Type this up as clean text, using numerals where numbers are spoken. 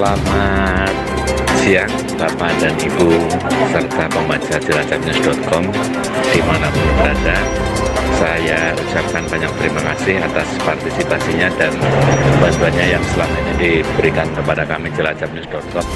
Selamat siang Bapak dan Ibu serta pembaca jelajahnews.com dimanapun berada. Saya ucapkan banyak terima kasih atas partisipasinya dan bantuannya yang selama ini diberikan kepada kami jelajahnews.com.